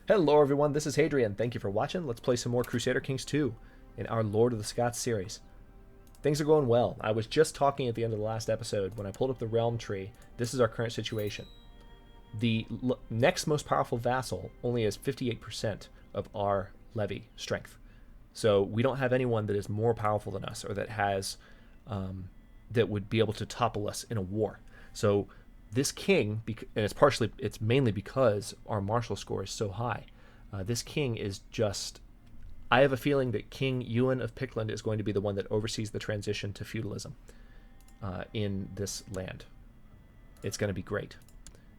Hello everyone, this is Hadrian. Thank you for watching. Let's play some more Crusader Kings II in our Lord of the Scots series. Things are going well. I was just talking at the end of the last episode when I pulled up the realm tree. This is our current situation. The next most powerful vassal only has 58% of our levy strength. So we don't have anyone that is more powerful than us or that has that would be able to topple us in a war. So this king, and it's mainly because our martial score is so high. This king is just. I have a feeling that King Ewan of Pictland is going to be the one that oversees the transition to feudalism in this land. It's going to be great.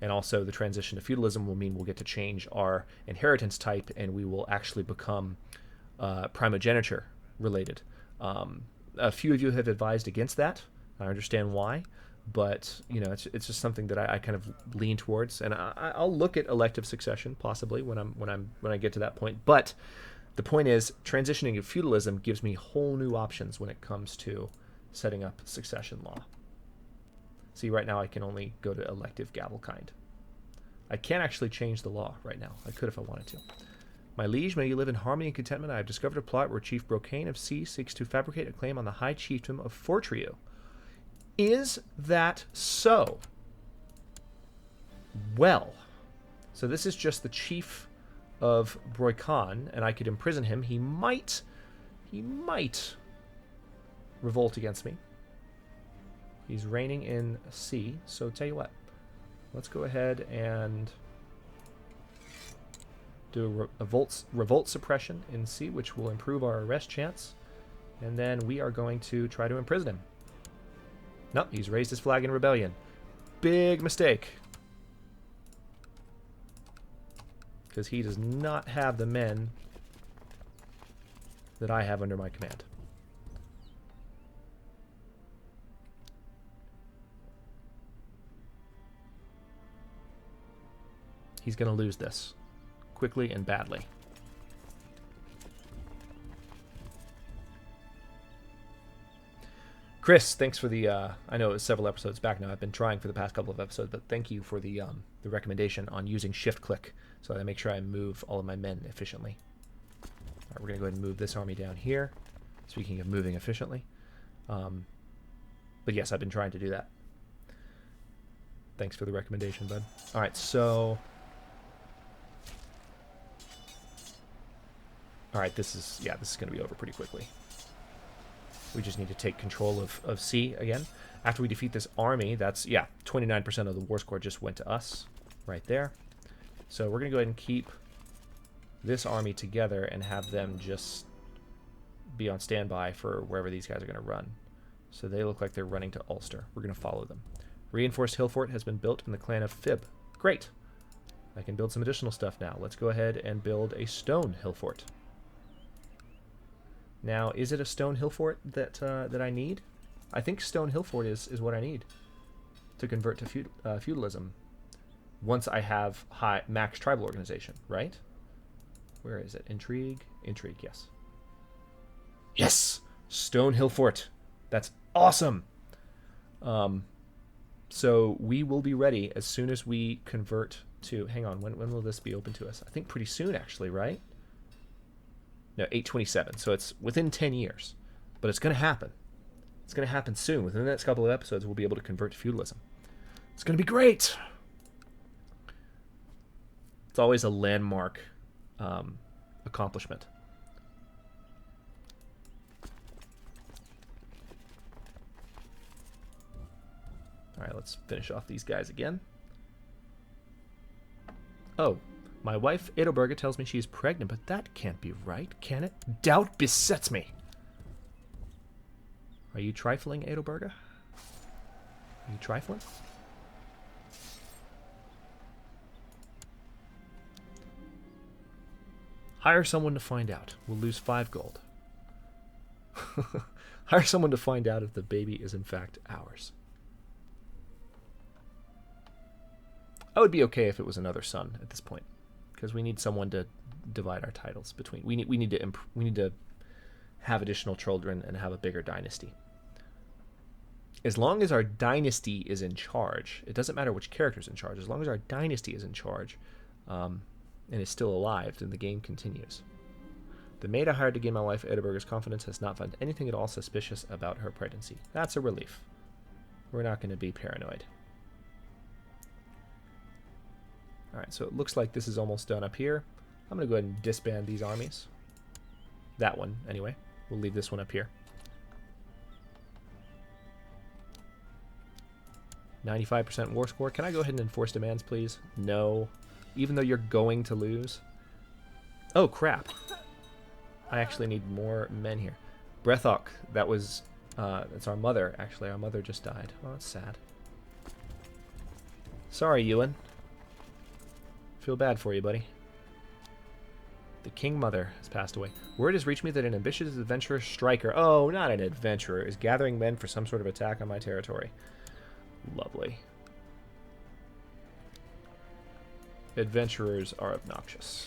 And also the transition to feudalism will mean we'll get to change our inheritance type and we will actually become primogeniture related. A few of you have advised against that. I understand why, but you know it's just something that I kind of lean towards, and I'll look at elective succession possibly when I get to that point. But the point is, transitioning to feudalism gives me whole new options when it comes to setting up succession law. See, right now I can only go to elective gavelkind. I can't actually change the law right now. I could if I wanted to. My liege, may you live in harmony and contentment. I have discovered a plot where Chief Brocane of C seeks to fabricate a claim on the High Chiefdom of Fortrio. Is that so? Well, so this is just the Chief of Broican, and I could imprison him. He might revolt against me. He's reigning in C, so tell you what, let's go ahead and do a revolt suppression in C, which will improve our arrest chance, and then we are going to try to imprison him. Nope, he's raised his flag in rebellion. Big mistake. Because he does not have the men that I have under my command. He's going to lose this quickly and badly. Chris, thanks for the, I know it was several episodes back now. I've been trying for the past couple of episodes, but thank you for the recommendation on using shift-click so that I make sure I move all of my men efficiently. All right, we're going to go ahead and move this army down here. Speaking of moving efficiently. But yes, I've been trying to do that. Thanks for the recommendation, bud. All right, so... All right, this is going to be over pretty quickly. We just need to take control of C again. After we defeat this army, that's, 29% of the war score just went to us right there. So we're going to go ahead and keep this army together and have them just be on standby for wherever these guys are going to run. So they look like they're running to Ulster. We're going to follow them. Reinforced hill fort has been built in the clan of Fib. Great. I can build some additional stuff now. Let's go ahead and build a stone hill fort. Now, is it a stone hill fort that I need? I think stone hill fort is what I need to convert to feudalism. Once I have max tribal organization, right? Where is it? Intrigue? Intrigue, yes. Yes! Stone hill fort. That's awesome! So we will be ready as soon as we convert to... Hang on, when will this be open to us? I think pretty soon, actually, right? No, 827. So it's within 10 years. But it's going to happen. It's going to happen soon. Within the next couple of episodes, we'll be able to convert to feudalism. It's going to be great! It's always a landmark accomplishment. All right, let's finish off these guys again. Oh. My wife, Edelberga, tells me she is pregnant, but that can't be right, can it? Doubt besets me. Are you trifling, Edelberga? Are you trifling? Hire someone to find out. We'll lose 5 gold. Hire someone to find out if the baby is in fact ours. I would be okay if it was another son at this point. Because we need someone to divide our titles between. We need to have additional children and have a bigger dynasty. As long as our dynasty is in charge, it doesn't matter which character's in charge. As long as our dynasty is in charge, and is still alive, then the game continues. The maid I hired to gain my wife Edinburgh's confidence has not found anything at all suspicious about her pregnancy. That's a relief. We're not going to be paranoid. Alright, so it looks like this is almost done up here. I'm going to go ahead and disband these armies. That one, anyway. We'll leave this one up here. 95% war score. Can I go ahead and enforce demands, please? No. Even though you're going to lose. Oh, crap. I actually need more men here. Brethok, that was... that's our mother, actually. Our mother just died. Oh, that's sad. Sorry, Ewan. Feel bad for you, buddy. The King Mother has passed away. Word has reached me that an ambitious adventurer striker... Oh, not an adventurer. ...is gathering men for some sort of attack on my territory. Lovely. Adventurers are obnoxious.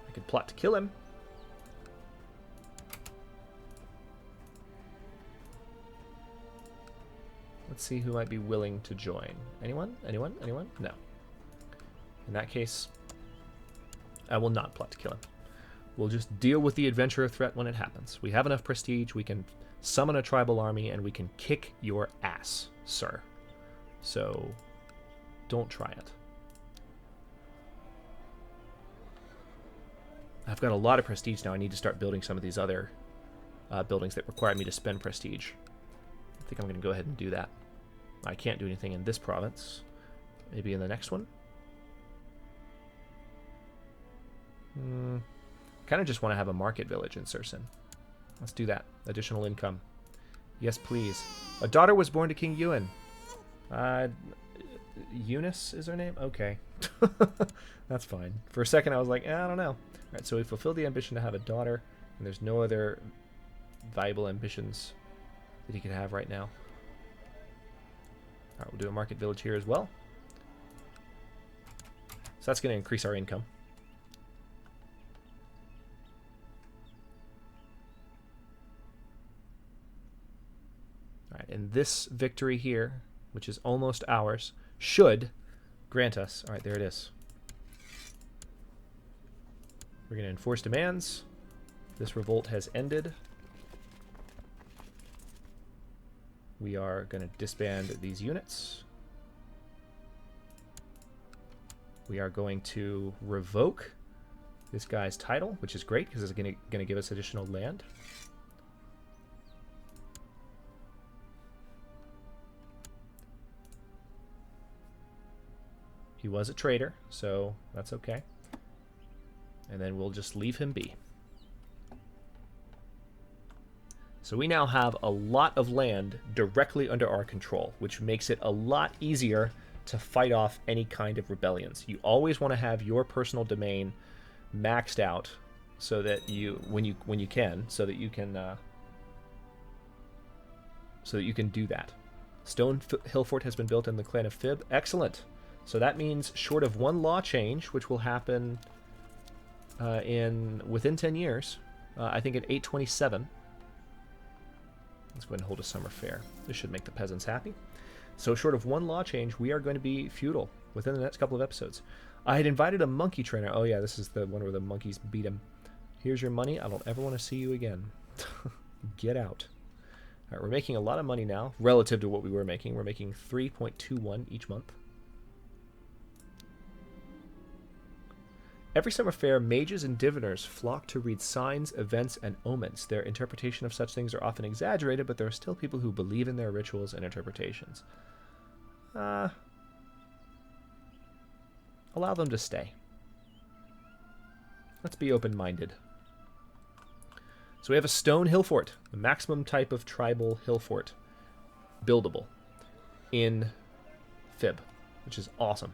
I could plot to kill him. Let's see who might be willing to join. Anyone? Anyone? Anyone? No. In that case, I will not plot to kill him. We'll just deal with the adventurer threat when it happens. We have enough prestige, we can summon a tribal army, and we can kick your ass, sir. So, don't try it. I've got a lot of prestige now. I need to start building some of these other buildings that require me to spend prestige. I think I'm going to go ahead and do that. I can't do anything in this province. Maybe in the next one? Kind of just want to have a market village in Sursen. Let's do that. Additional income. Yes, please. A daughter was born to King Ewan. Eunice is her name? Okay. That's fine. For a second I was like, I don't know. Alright, so we fulfilled the ambition to have a daughter, and there's no other viable ambitions that he could have right now. Alright, we'll do a market village here as well. So that's going to increase our income. Alright, and this victory here, which is almost ours, should grant us... Alright, there it is. We're going to enforce demands. This revolt has ended. We are going to disband these units. We are going to revoke this guy's title, which is great because it's going to give us additional land. He was a traitor, so that's okay. And then we'll just leave him be. So we now have a lot of land directly under our control, which makes it a lot easier to fight off any kind of rebellions. You always want to have your personal domain maxed out so that you, when you can, so that you can do that. Stone Hill Fort has been built in the clan of Fib. Excellent. So that means short of one law change, which will happen within 10 years, I think in 827. Let's go ahead and hold a summer fair. This should make the peasants happy. So short of one law change, we are going to be feudal within the next couple of episodes. I had invited a monkey trainer. Oh yeah, this is the one where the monkeys beat him. Here's your money. I don't ever want to see you again. Get out. All right, we're making a lot of money now relative to what we were making. We're making 3.21 each month. Every summer fair, mages and diviners flock to read signs, events, and omens. Their interpretation of such things are often exaggerated, but there are still people who believe in their rituals and interpretations. Allow them to stay. Let's be open-minded. So we have a stone hill fort, the maximum type of tribal hill fort, buildable in Fib, which is awesome.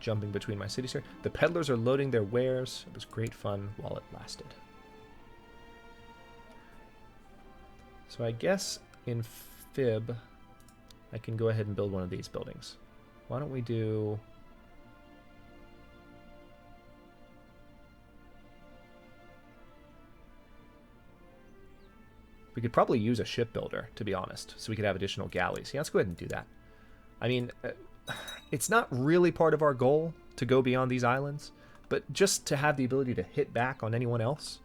Jumping between my cities here. The peddlers are loading their wares. It was great fun while it lasted. So I guess in Fib, I can go ahead and build one of these buildings. Why don't we do... We could probably use a shipbuilder, to be honest, so we could have additional galleys. Yeah, let's go ahead and do that. I mean, it's not really part of our goal to go beyond these islands, but just to have the ability to hit back on anyone else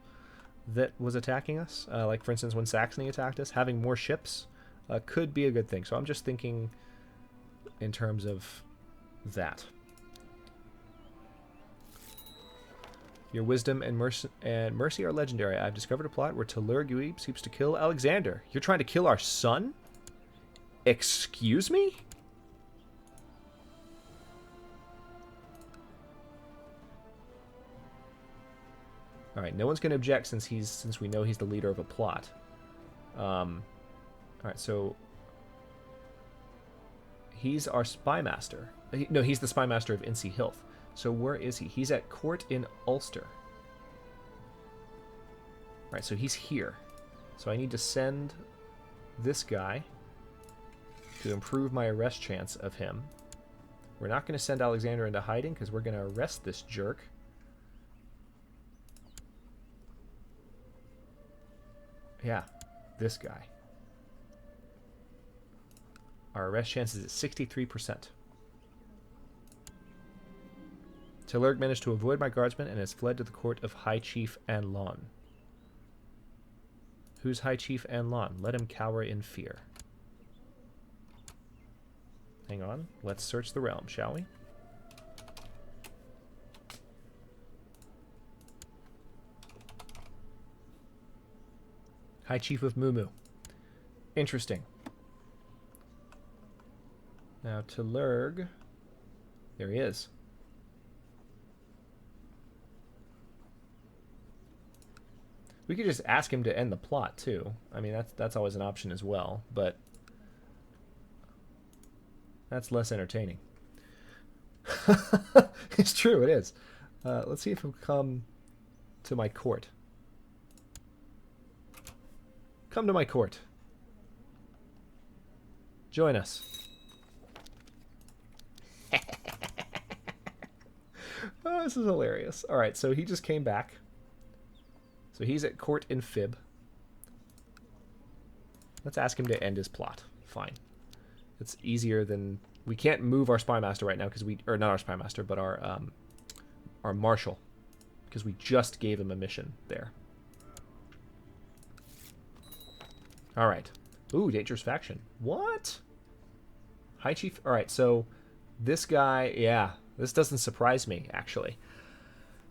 that was attacking us, like for instance when Saxony attacked us, having more ships could be a good thing. So I'm just thinking in terms of that. Your wisdom and mercy are legendary. I've discovered a plot where Talurg seems to kill Alexander. You're trying to kill our son? Excuse me? All right, no one's going to object since we know he's the leader of a plot. All right, so he's our spy master. No, he's the spy master of Incy Hilth. So where is he? He's at court in Ulster. All right, so he's here. So I need to send this guy to improve my arrest chance of him. We're not going to send Alexander into hiding because we're going to arrest this jerk. Yeah, this guy. Our arrest chance is at 63%. Talurg managed to avoid my guardsmen and has fled to the court of High Chief Anlon. Who's High Chief Anlon? Let him cower in fear. Hang on. Let's search the realm, shall we? High Chief of Mumu. Interesting. Now, Talurg. There he is. We could just ask him to end the plot, too. I mean, that's always an option as well, but that's less entertaining. It's true, it is. Let's see if he'll come to my court. Come to my court. Join us. Oh, this is hilarious. All right, so he just came back. So he's at court in Fib. Let's ask him to end his plot. Fine. It's easier than... We can't move our spy master right now because we... Or not our spy master, but our marshal. Because we just gave him a mission there. Alright. Ooh, dangerous faction. What? High Chief... Alright, so this guy... Yeah, this doesn't surprise me, actually.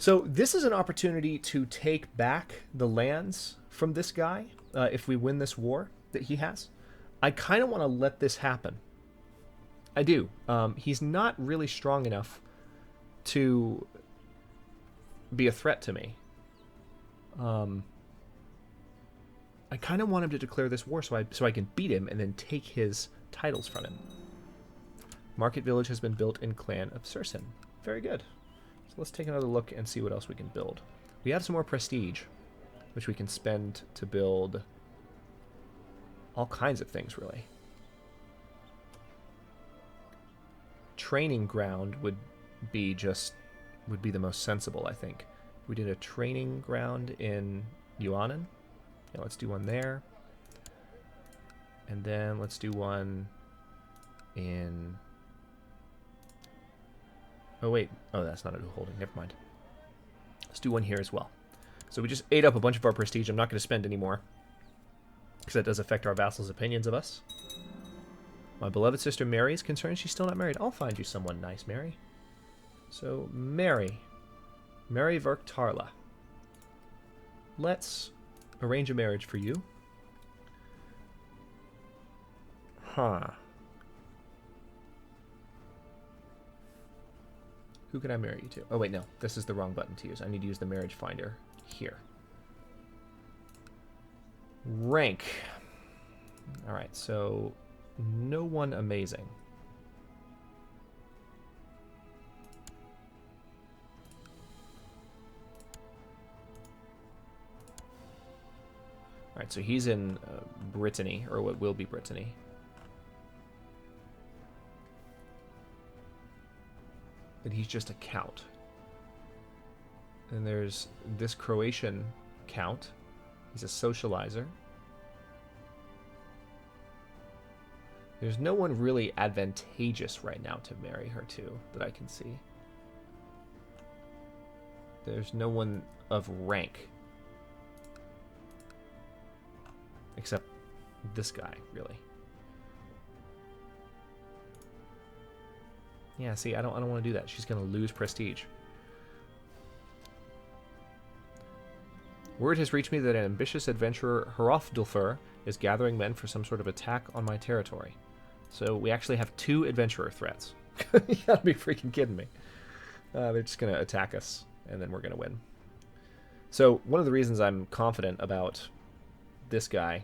So this is an opportunity to take back the lands from this guy if we win this war that he has. I kind of want to let this happen. I do. He's not really strong enough to be a threat to me. I kind of want him to declare this war so I can beat him and then take his titles from him. Market Village has been built in Clan of Sursen. Very good. So let's take another look and see what else we can build. We have some more prestige, which we can spend to build all kinds of things, really. Training ground would be the most sensible, I think. We did a training ground in Yuanan. Yeah, let's do one there. And then let's do one in... Oh, wait. Oh, that's not a holding. Never mind. Let's do one here as well. So we just ate up a bunch of our prestige. I'm not going to spend any more, because that does affect our vassals' opinions of us. My beloved sister Mary is concerned she's still not married. I'll find you someone nice, Mary. So, Mary Verktarla. Let's arrange a marriage for you. Huh. Who can I marry you to? Oh, wait, no. This is the wrong button to use. I need to use the marriage finder here. Rank. All right, so no one amazing. All right, so he's in Brittany, or what will be Brittany. But he's just a count. And there's this Croatian count. He's a socializer. There's no one really advantageous right now to marry her to that I can see. There's no one of rank. Except this guy, really. Yeah, see, I don't want to do that. She's going to lose prestige. Word has reached me that an ambitious adventurer, Hrothulfur, is gathering men for some sort of attack on my territory. So we actually have 2 adventurer threats. You gotta be freaking kidding me. They're just going to attack us, and then we're going to win. So one of the reasons I'm confident about this guy,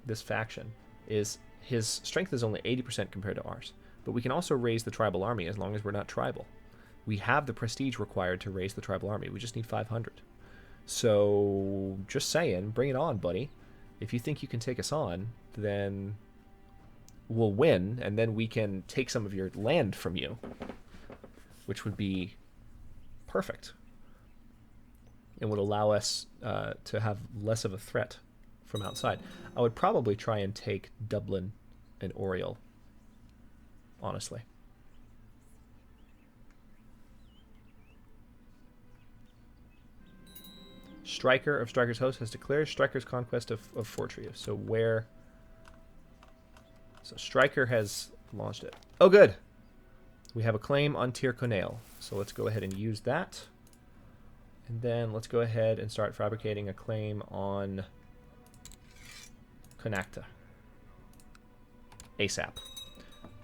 this faction, is his strength is only 80% compared to ours. But we can also raise the tribal army as long as we're not tribal. We have the prestige required to raise the tribal army. We just need 500. So, just saying, bring it on, buddy. If you think you can take us on, then we'll win, and then we can take some of your land from you, which would be perfect. And would allow us to have less of a threat from outside. I would probably try and take Dublin and Oriel, honestly. Striker of Striker's Host has declared Striker's conquest of Fortria. So where... So Striker has launched it. Oh, good! We have a claim on Tir Conaill. So let's go ahead and use that. And then let's go ahead and start fabricating a claim on Connachta. ASAP.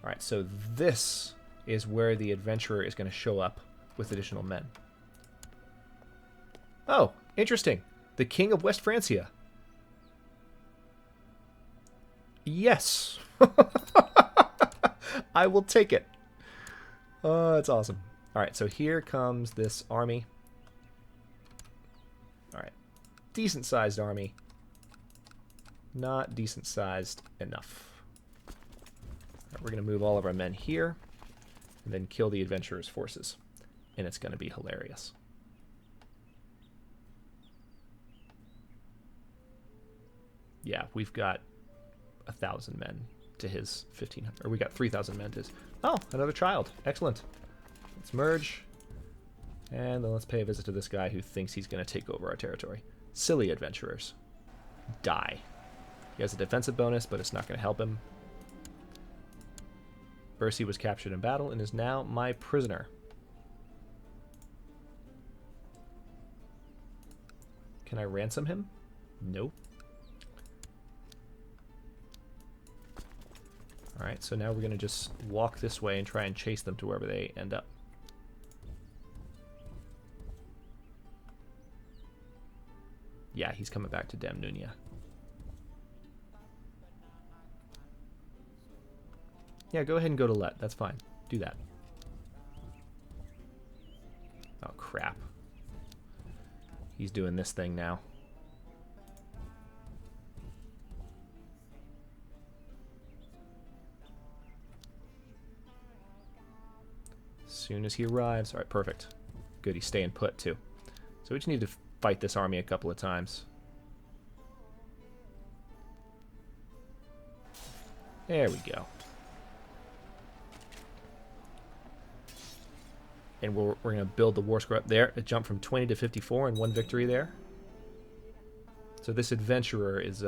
Alright, so this is where the adventurer is going to show up with additional men. Oh, interesting. The King of West Francia. Yes. I will take it. Oh, that's awesome. Alright, so here comes this army. Alright. Decent-sized army. Not decent-sized enough. Right, we're going to move all of our men here. And then kill the adventurer's forces. And it's going to be hilarious. Yeah, we've got 1,000 men to his 1,500. Or we got 3,000 men to his... Oh, another child. Excellent. Let's merge. And then let's pay a visit to this guy who thinks he's going to take over our territory. Silly adventurers. Die. He has a defensive bonus, but it's not going to help him. Bercy was captured in battle and is now my prisoner. Can I ransom him? Nope. Alright, so now we're going to just walk this way and try and chase them to wherever they end up. Yeah, he's coming back to Damnunia. Yeah, go ahead and go to Let. That's fine. Do that. Oh, crap. He's doing this thing now. As soon as he arrives... Alright, perfect. Good, he's staying put, too. So we just need to fight this army a couple of times. There we go. And we're going to build the war score up there. It jumped from 20 to 54 and 1 victory there. So this adventurer is...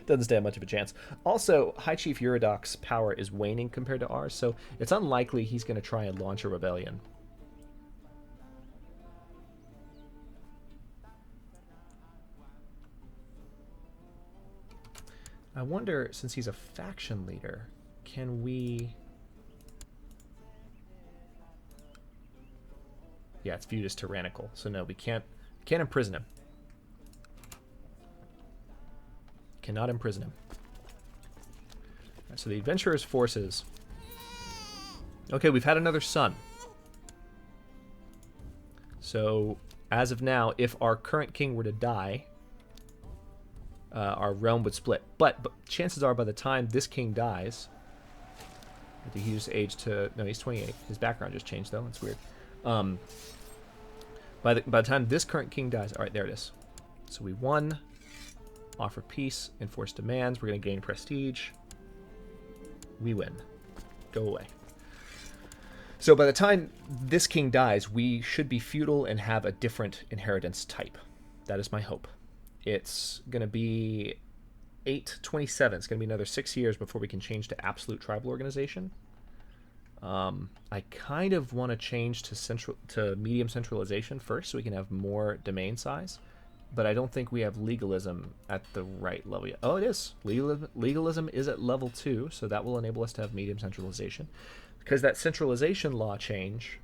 doesn't stand much of a chance. Also, High Chief Urodoc's power is waning compared to ours, so it's unlikely he's going to try and launch a rebellion. I wonder, since he's a faction leader, can we... Yeah, it's viewed as tyrannical, so no, we can't imprison him. Cannot imprison him. Right, so the adventurer's forces... Okay, we've had another son. So, as of now, if our current king were to die, our realm would split. But chances are by the time this king dies... I think he just aged to... No, he's 28. His background just changed, though. That's weird. By the time this current king dies... Alright, there it is. So we won. Offer peace, enforce demands. We're going to gain prestige. We win. Go away. So by the time this king dies, we should be feudal and have a different inheritance type. That is my hope. It's going to be 827. It's going to be another 6 years before we can change to absolute tribal organization. I kind of want to change to medium centralization first so we can have more domain size. But I don't think we have legalism at the right level yet. Oh, it is. Legalism is at level 2, so that will enable us to have medium centralization. Because that centralization law change,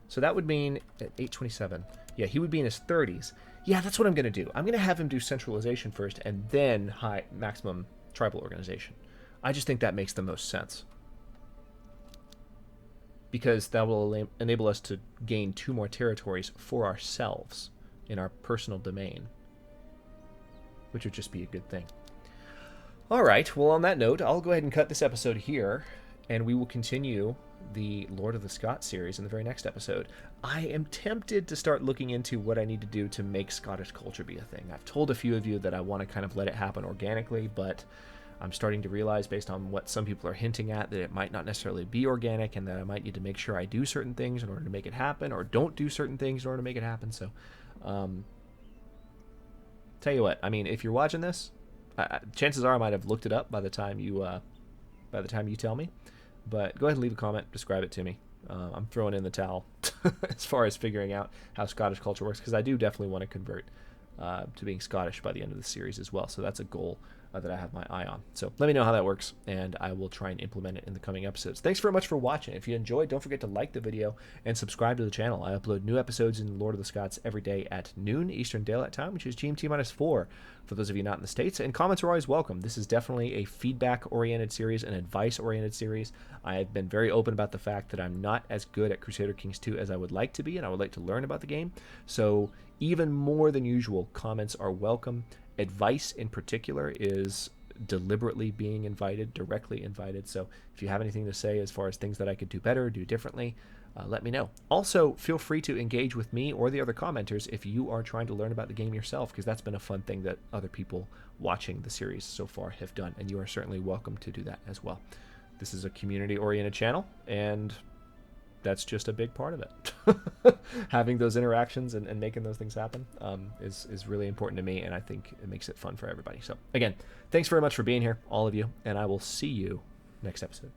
so that would mean at 827, yeah, he would be in his 30s. Yeah, that's what I'm going to do. I'm going to have him do centralization first and then high maximum tribal organization. I just think that makes the most sense. Because that will enable us to gain 2 more territories for ourselves in our personal domain, which would just be a good thing. All right, well, on that note, I'll go ahead and cut this episode here, and we will continue the Lord of the Scots series in the very next episode. I am tempted to start looking into what I need to do to make Scottish culture be a thing. I've told a few of you that I want to kind of let it happen organically, but I'm starting to realize, based on what some people are hinting at, that it might not necessarily be organic and that I might need to make sure I do certain things in order to make it happen, or don't do certain things in order to make it happen. So tell you what, I mean, if you're watching this, chances are I might have looked it up by the time you tell me. But go ahead and leave a comment, describe it to me. I'm throwing in the towel as far as figuring out how Scottish culture works, because I do definitely want to convert to being Scottish by the end of the series as well. So that's a goal that I have my eye on. So let me know how that works, and I will try and implement it in the coming episodes. Thanks very much for watching. If you enjoyed, don't forget to like the video and subscribe to the channel. I upload new episodes in Lord of the Scots every day at noon Eastern Daylight Time, which is GMT-4 for those of you not in the States. And comments are always welcome. This is definitely a feedback-oriented series, an advice-oriented series. I have been very open about the fact that I'm not as good at Crusader Kings II as I would like to be, and I would like to learn about the game. So even more than usual, comments are welcome. Advice in particular is deliberately being invited, directly invited. So if you have anything to say as far as things that I could do better, do differently, let me know. Also, feel free to engage with me or the other commenters if you are trying to learn about the game yourself, because that's been a fun thing that other people watching the series so far have done, and you are certainly welcome to do that as well. This is a community-oriented channel, and that's just a big part of it. Having those interactions and making those things happen is really important to me, and I think it makes it fun for everybody. So again, thanks very much for being here, all of you, and I will see you next episode.